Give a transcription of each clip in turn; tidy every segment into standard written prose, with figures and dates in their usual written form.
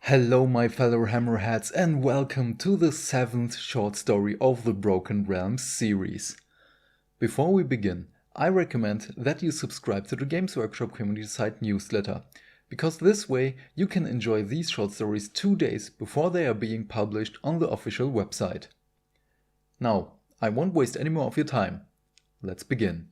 Hello my fellow hammerheads and welcome to the 7th short story of the Broken Realms series. Before we begin, I recommend that you subscribe to the Games Workshop community site newsletter, because this way you can enjoy these short stories 2 days before they are being published on the official website. Now, I won't waste any more of your time. Let's begin.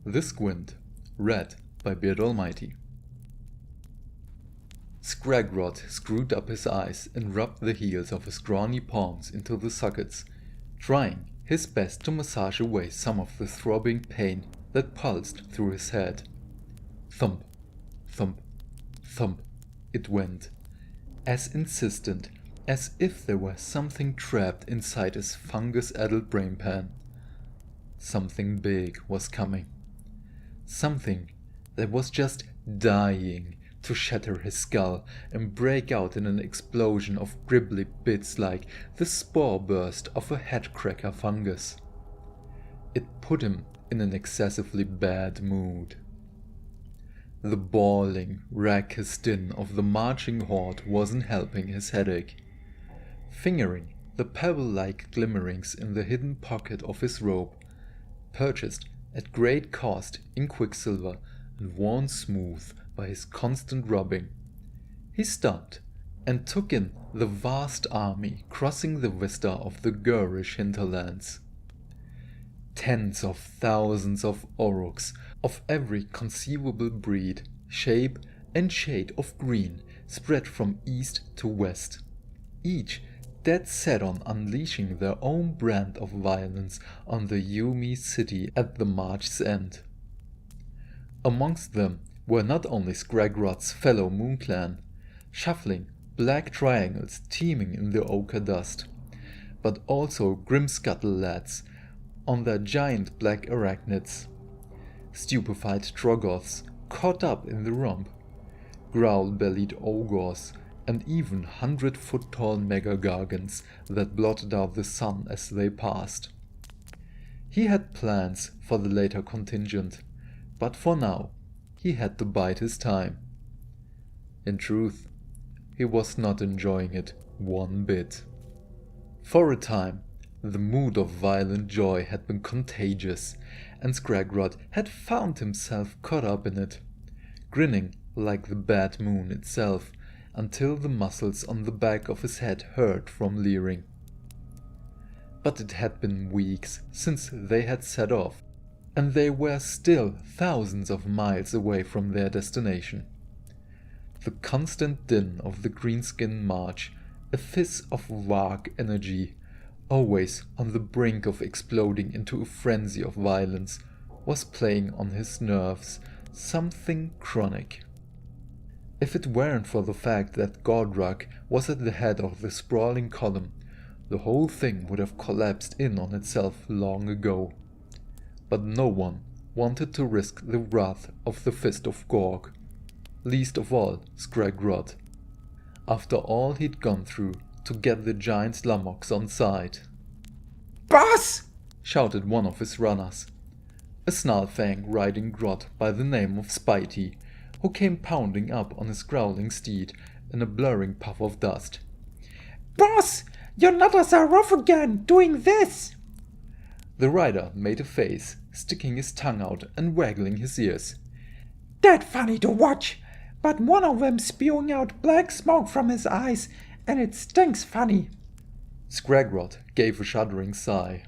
The Squint, read by Beard Almighty. Scragrod screwed up his eyes and rubbed the heels of his scrawny palms into the sockets, trying his best to massage away some of the throbbing pain that pulsed through his head. Thump, thump, thump, it went, as insistent as if there were something trapped inside his fungus-addled brain pan. Something big was coming. Something that was just dying to shatter his skull and break out in an explosion of gribbly bits like the spore burst of a headcracker fungus. It put him in an excessively bad mood. The bawling, raucous din of the marching horde wasn't helping his headache. Fingering the pebble-like glimmerings in the hidden pocket of his robe, purchased at great cost in quicksilver and worn smooth by his constant rubbing, he stopped and took in the vast army crossing the vista of the garish hinterlands. Tens of thousands of aurochs of every conceivable breed, shape and shade of green spread from east to west, each dead set on unleashing their own brand of violence on the Yumi city at the march's end. Amongst them were not only Scragrod's fellow Moon Clan, shuffling black triangles teeming in the ochre dust, but also Grimscuttle lads on their giant black arachnids, stupefied Troggoths caught up in the romp, growl-bellied ogres, and even 100-foot-tall mega-gargants that blotted out the sun as they passed. He had plans for the later contingent, but for now he had to bide his time. In truth, he was not enjoying it one bit. For a time, the mood of violent joy had been contagious, and Scragrod had found himself caught up in it, grinning like the bad moon itself, until the muscles on the back of his head hurt from leering. But it had been weeks since they had set off, and they were still thousands of miles away from their destination. The constant din of the greenskin march, a fizz of vague energy, always on the brink of exploding into a frenzy of violence, was playing on his nerves, something chronic. If it weren't for the fact that Gordrak was at the head of the sprawling column, the whole thing would have collapsed in on itself long ago. But no one wanted to risk the wrath of the Fist of Gorg, least of all Scragrod, after all he'd gone through to get the giant Slamox on side. "Boss!" shouted one of his runners, a snarl-fang riding grot by the name of Spitey, who came pounding up on his growling steed in a blurring puff of dust. "Boss! Your nutters are off again, doing this!" The rider made a face, sticking his tongue out and waggling his ears. "That funny to watch, but one of them spewing out black smoke from his eyes, and it stinks funny." Scragrod gave a shuddering sigh.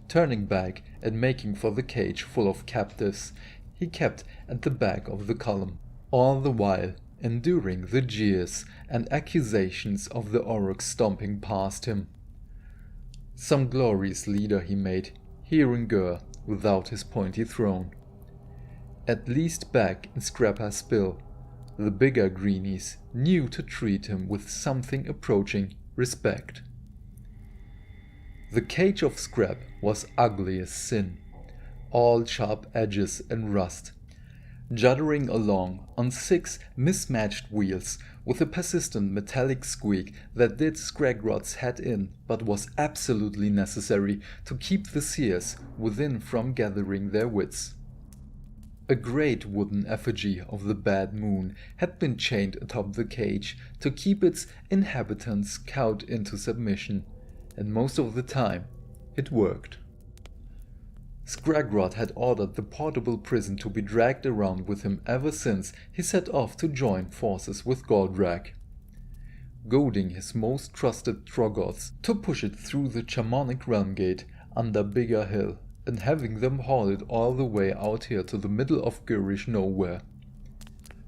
Turning back and making for the cage full of captives he kept at the back of the column, all the while enduring the jeers and accusations of the aurochs stomping past him. Some glorious leader he made, here in Gur, without his pointy throne. At least back in Scrapper's Bill, the bigger greenies knew to treat him with something approaching respect. The cage of Scrap was ugly as sin, all sharp edges and rust, juddering along on 6 mismatched wheels with a persistent metallic squeak that did Scragrod's head in but was absolutely necessary to keep the seers within from gathering their wits. A great wooden effigy of the bad moon had been chained atop the cage to keep its inhabitants cowed into submission, and most of the time it worked. Scragrod had ordered the portable prison to be dragged around with him ever since he set off to join forces with Goldrack, goading his most trusted Troggoths to push it through the Chamonic Realm Gate under Bigger Hill, and having them haul it all the way out here to the middle of Gurish nowhere.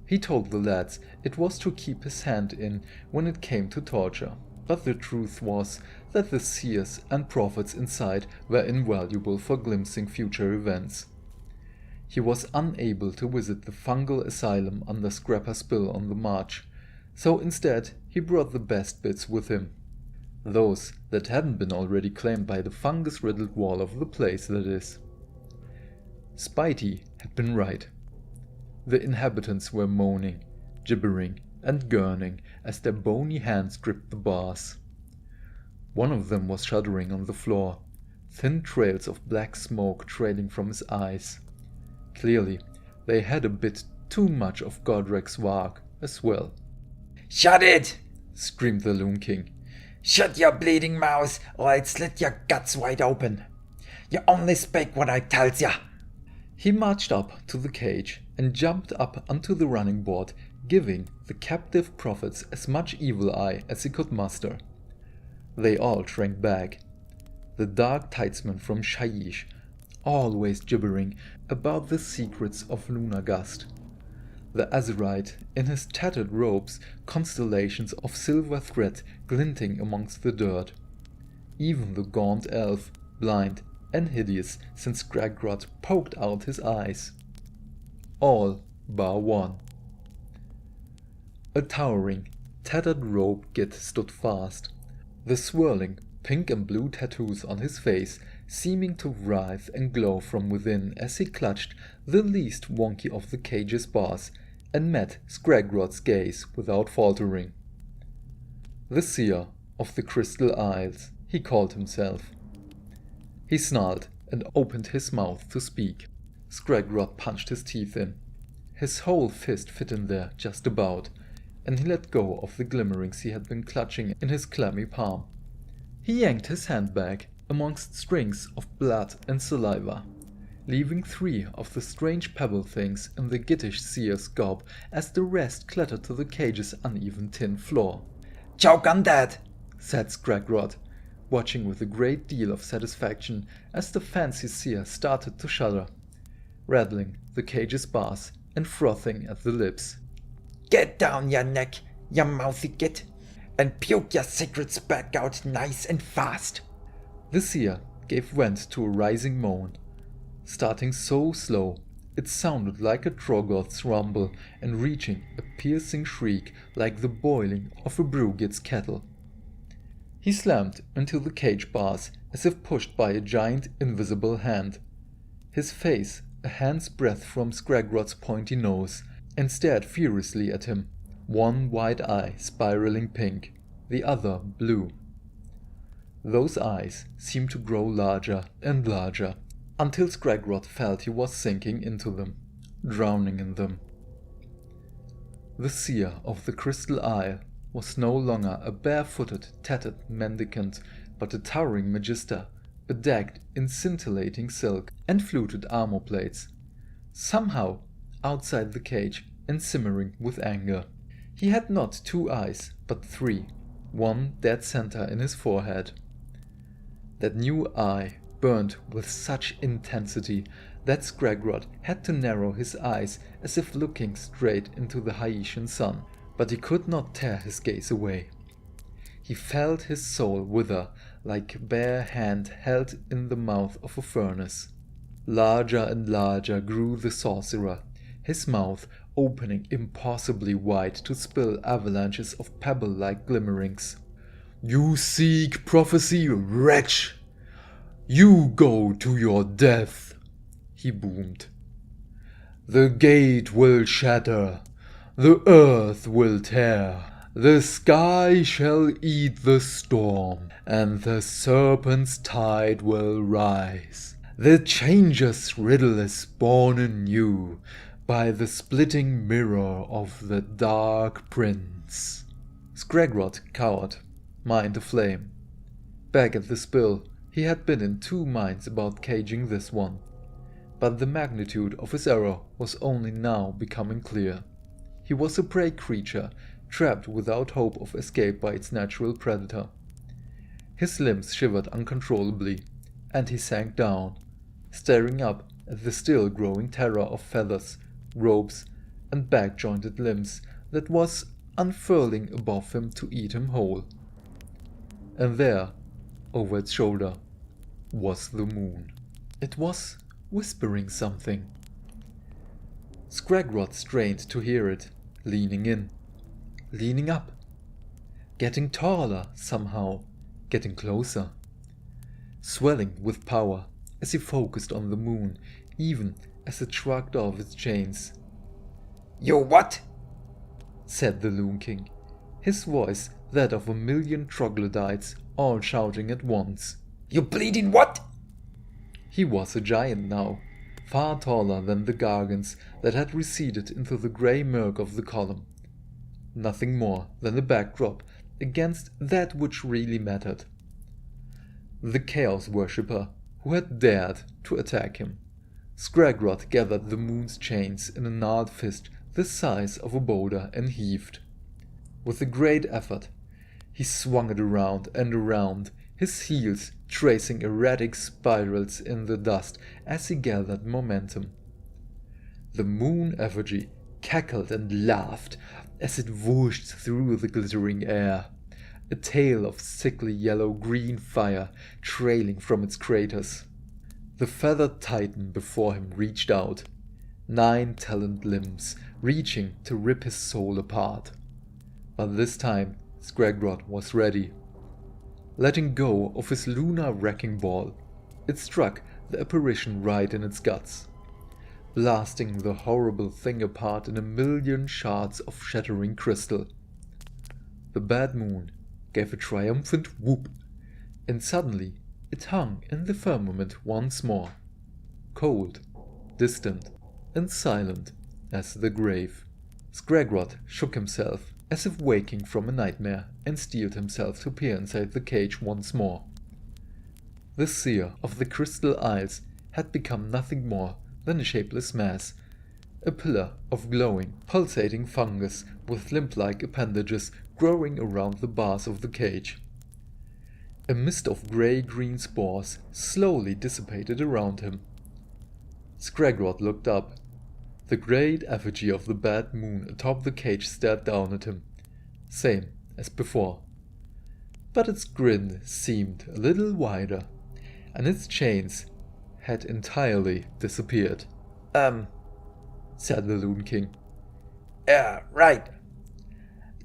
He told the lads it was to keep his hand in when it came to torture, but the truth was that the seers and prophets inside were invaluable for glimpsing future events. He was unable to visit the fungal asylum under Scrapper Spill on the march, so instead he brought the best bits with him. Those that hadn't been already claimed by the fungus-riddled wall of the place, that is. Spidey had been right. The inhabitants were moaning, gibbering, and gurning as their bony hands gripped the bars. One of them was shuddering on the floor, thin trails of black smoke trailing from his eyes. Clearly, they had a bit too much of Godrek's Varg as well. "Shut it!" screamed the Loon King. "Shut your bleeding mouth, or I'll slit your guts wide open. You only speak what I tells ya." He marched up to the cage and jumped up onto the running board, giving the captive prophets as much evil eye as he could muster. They all shrank back. The dark tidesman from Shaiish, always gibbering about the secrets of Lunagast. The Azerite, in his tattered robes, constellations of silver thread glinting amongst the dirt. Even the gaunt elf, blind and hideous since Scragrod poked out his eyes. All bar one. A towering, tattered robe Git stood fast, the swirling pink and blue tattoos on his face seeming to writhe and glow from within as he clutched the least wonky of the cage's bars and met Scragrod's gaze without faltering. The Seer of the Crystal Isles, he called himself. He snarled and opened his mouth to speak. Scragrod punched his teeth in. His whole fist fit in there just about, and he let go of the glimmerings he had been clutching in his clammy palm. He yanked his hand back amongst strings of blood and saliva, leaving 3 of the strange pebble things in the Gittish seer's gob as the rest clattered to the cage's uneven tin floor. "Choke on that," said Scragrod, watching with a great deal of satisfaction as the fancy seer started to shudder, rattling the cage's bars and frothing at the lips. "Get down your neck, you mouthy git, and puke your secrets back out nice and fast." The seer gave vent to a rising moan, starting so slow it sounded like a Troggoth's rumble and reaching a piercing shriek like the boiling of a Brugit's kettle. He slammed into the cage bars as if pushed by a giant invisible hand, his face a hand's breadth from Scragrod's pointy nose, and stared furiously at him, one wide eye spiraling pink, the other blue. Those eyes seemed to grow larger and larger, until Scragrod felt he was sinking into them, drowning in them. The Seer of the Crystal Isle was no longer a barefooted, tattered mendicant, but a towering magister, bedecked in scintillating silk and fluted armor plates, somehow outside the cage and simmering with anger. He had not 2 eyes, but 3, one dead center in his forehead. That new eye burned with such intensity that Scragrod had to narrow his eyes as if looking straight into the Haitian sun, but he could not tear his gaze away. He felt his soul wither like a bare hand held in the mouth of a furnace. Larger and larger grew the sorcerer, his mouth opening impossibly wide to spill avalanches of pebble-like glimmerings. "You seek prophecy, wretch! You go to your death!" he boomed. "The gate will shatter, the earth will tear, the sky shall eat the storm, and the serpent's tide will rise. The changer's riddle is born anew by the splitting mirror of the Dark Prince. Scragrod cowered, mind aflame. Back at the spill, he had been in two minds about caging this one, but the magnitude of his error was only now becoming clear. He was a prey creature, trapped without hope of escape by its natural predator. His limbs shivered uncontrollably, and he sank down, staring up at the still growing terror of feathers, ropes, and back-jointed limbs that was unfurling above him to eat him whole. And there, over its shoulder, was the moon. It was whispering something. Scragrod strained to hear it, leaning in, leaning up, getting taller somehow, getting closer, swelling with power as he focused on the moon, even as it shrugged off its chains. "You what?" said the Loon King, his voice that of a million troglodytes all shouting at once. "You bleeding what?" He was a giant now, far taller than the gargants that had receded into the grey murk of the column. Nothing more than a backdrop against that which really mattered. The Chaos Worshipper who had dared to attack him. Scragrod gathered the moon's chains in a gnarled fist the size of a boulder and heaved. With a great effort, he swung it around and around, his heels tracing erratic spirals in the dust as he gathered momentum. The moon effigy cackled and laughed as it whooshed through the glittering air, a tail of sickly yellow-green fire trailing from its craters. The feathered titan before him reached out, 9 taloned limbs reaching to rip his soul apart. But this time Scragrod was ready. Letting go of his lunar wrecking ball, it struck the apparition right in its guts, blasting the horrible thing apart in a million shards of shattering crystal. The bad moon gave a triumphant whoop, and suddenly it hung in the firmament once more, cold, distant, and silent as the grave. Scragrod shook himself as if waking from a nightmare and steeled himself to peer inside the cage once more. The seer of the Crystal Isles had become nothing more than a shapeless mass, a pillar of glowing, pulsating fungus with limp-like appendages growing around the bars of the cage. A mist of grey-green spores slowly dissipated around him. Scragrod looked up. The great effigy of the bad moon atop the cage stared down at him, same as before. But its grin seemed a little wider, and its chains had entirely disappeared. Said the Loon King. Right.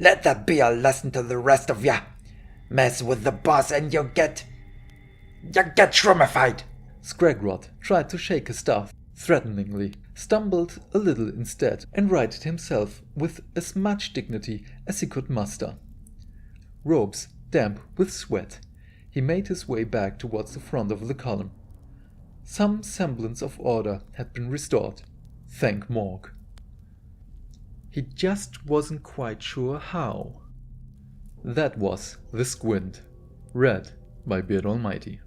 Let that be a lesson to the rest of ya. Mess with the boss and you get shrumified." Scragrod tried to shake his staff threateningly, stumbled a little instead, and righted himself with as much dignity as he could muster. Robes damp with sweat, he made his way back towards the front of the column. Some semblance of order had been restored, thank Morg. He just wasn't quite sure how. That was The Squint, read by Beard Almighty.